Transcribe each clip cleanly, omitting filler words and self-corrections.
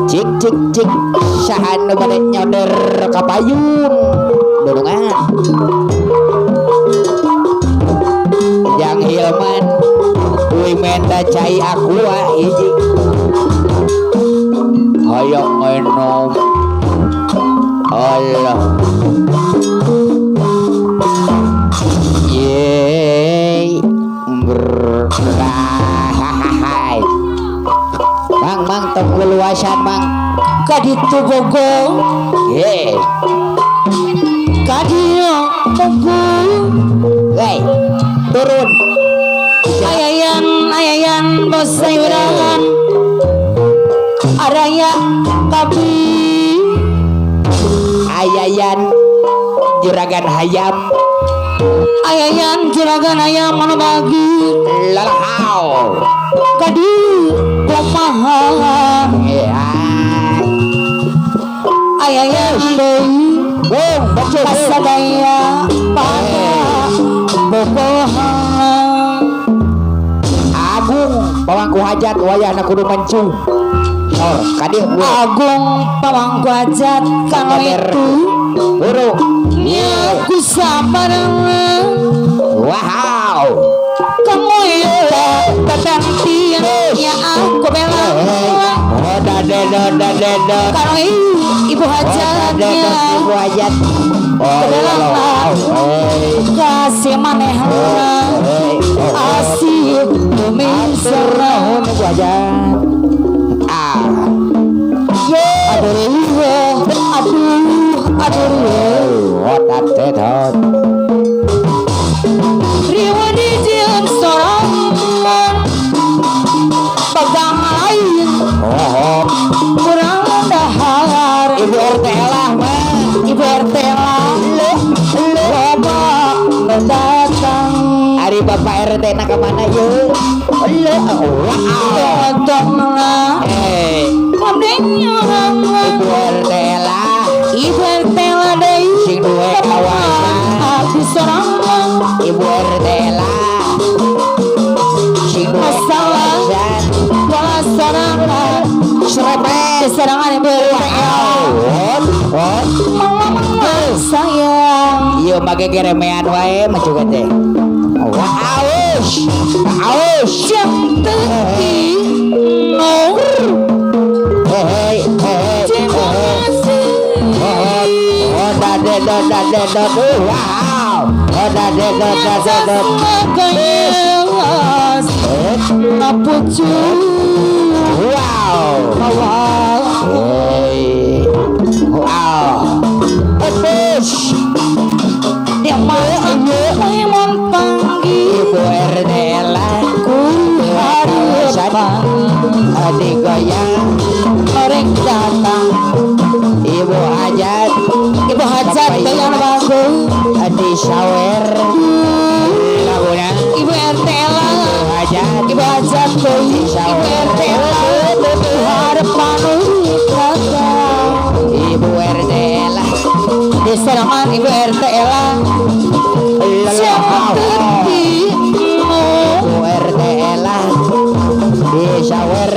cik cik cik sahan nu bade nyonder ka payun dudungan Jang Hilman kuy menda cai aqua hiji hayang ngenom Allah yeay berhahai mang tong luasan mang kaditu gogo ye kadieu gogo hey turun ayayan bos sayuran araya kabi ayayan juragan hayam ayayan juragan ayam mana bagi lalahau kadi kumaha ayayan deui pasadaya pada boboha Agung pamangku hajat wayahna kudu mencung nor kadieu Agung pamangku hajat kana itu buru nya ku sabarang wow kamu itu kedantian ya aku bela dada kalau ibu hajatnya ibu hajat kasih manehna asih demi serah ibu hajat aduh otak tetot riwani jeung sorangan pegang lain kurang dahar ibu RT lah mah ibu RT lah loba mendatang ari bapak RT nak ke mana ye wow kodenya ibu RT lah ibu RT lah deui sing duwe kawasan aku sorangan ibu RT lah sing duwe kawasan sorangan serempet serangan ibu RT sayang ieu make geremean wae mah juga teh aus jam teuing adik goyang korek datang ibu hajat dengan bagus adik shower laguna ibu RT lah ibu hajat ibu RT lah harapan ibu RT lah diserangan ibu RT lah ibu RT lah di shower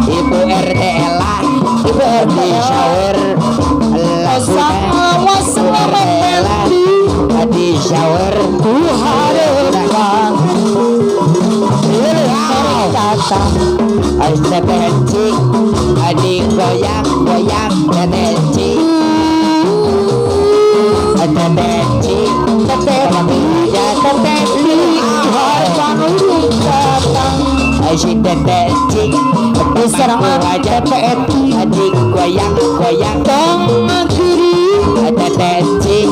ibu RT lah ibu RT shower di shower Tuhan tetenci adik goyang tetenci tetenci si tetenci diserangan tetenci adik goyang dong kiri tetenci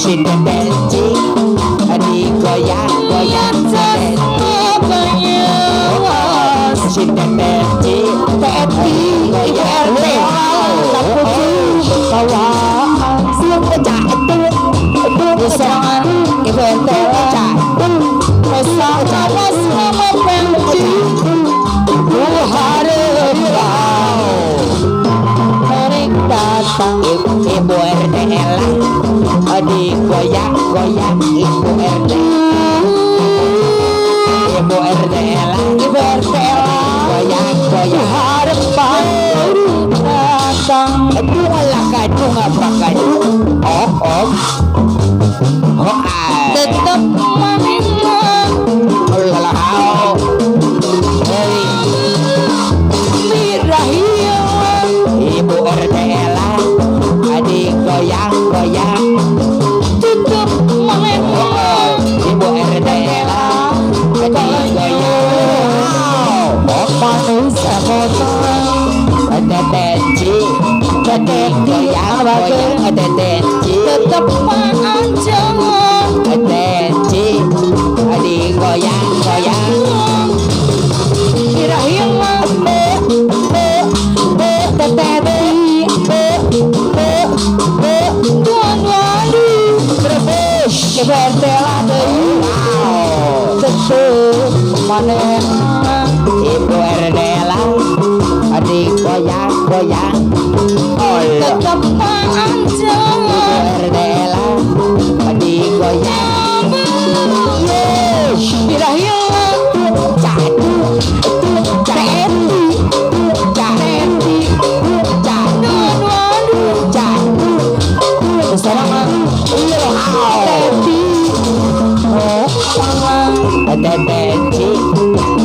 si tetenci adik goyang si tetenci ibu RT kawan diserangan bertela Pesawat sama penci Harapau Mering datang Ibu RTL Adik goyang-goyang Ibu RTL Ibu RTL Goyang-goyang Harapau datang Dualah kadung apa kadung Oh tetap manimang Lalau Hei Mirahiyang Ibu RTL Adik goyang-goyang tetap manimang Ibu RTL Adik goyang Manusia potong Ada tenci goyang-goyang Ada tenci tetap panjang Tenci Adik goyang-goyang Irahim Teteri Dua-duali Berbus Kebertela Tetep Maneh Ibu RTL Adik goyang-goyang Tetep panjang Ibu RTL Adik goyang Irahim Cadu Cedi Bersama Teti Ada Teti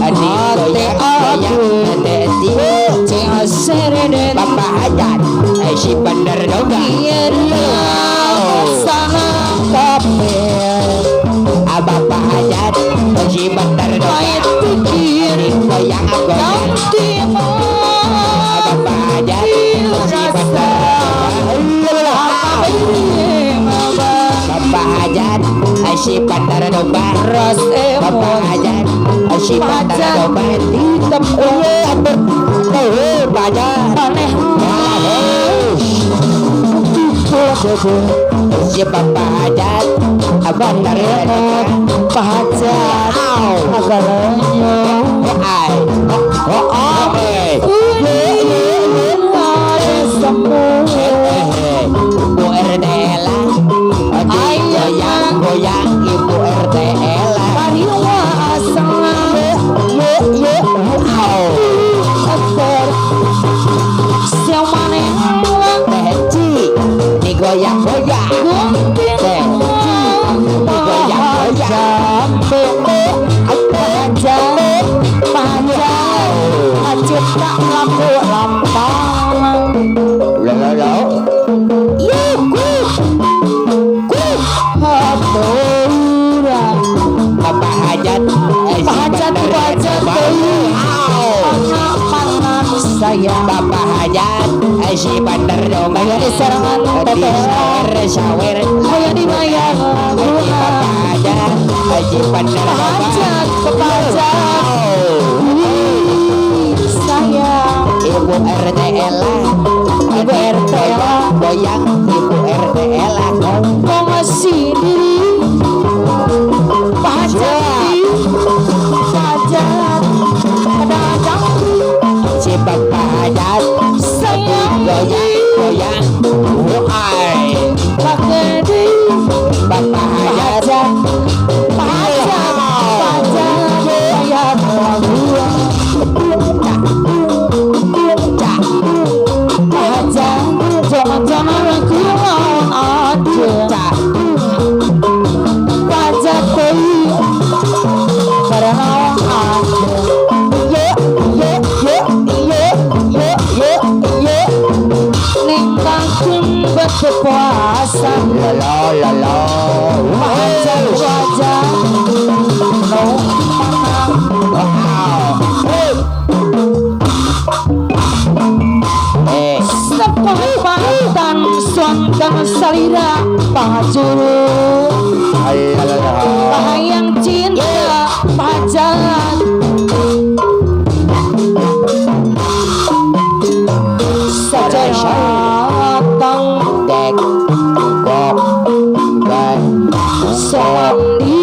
Adik goyang-goyang Teti Bapak Hajat Si Bandar Doga Sana Kapel Bapak Hajat Si Bandar Doga Goyang-goyang Bapak Hajat Si Bandar Bapak Hajat Si Bandar Doga Bapak Hajat Si Bandar Doga Hitam Bajar Si Bapak Hajat Bandar Doga Hajat agaranya Ibu RTL goyang-goyang Ibu RTL Pariwa asal Siamane Teci digoyang-goyang Teci digoyang-goyang panjang cipta lampu lampang lalu haturan Bapak Hajat pangan saya Bapak Hajat si Bandar Doga di serangan teteler sawer saya dibayar Bapak Hajat si Bandar Doga saya Ibu RTL Ibu RTL goyang Ibu RTL ngomongin diri Hajat kadang si Bapak Hajat saya goyang pakai di Bapak Hajat bayar jangan-jangan aku ada pajak karena ningkangkeun berkepuasan pajak di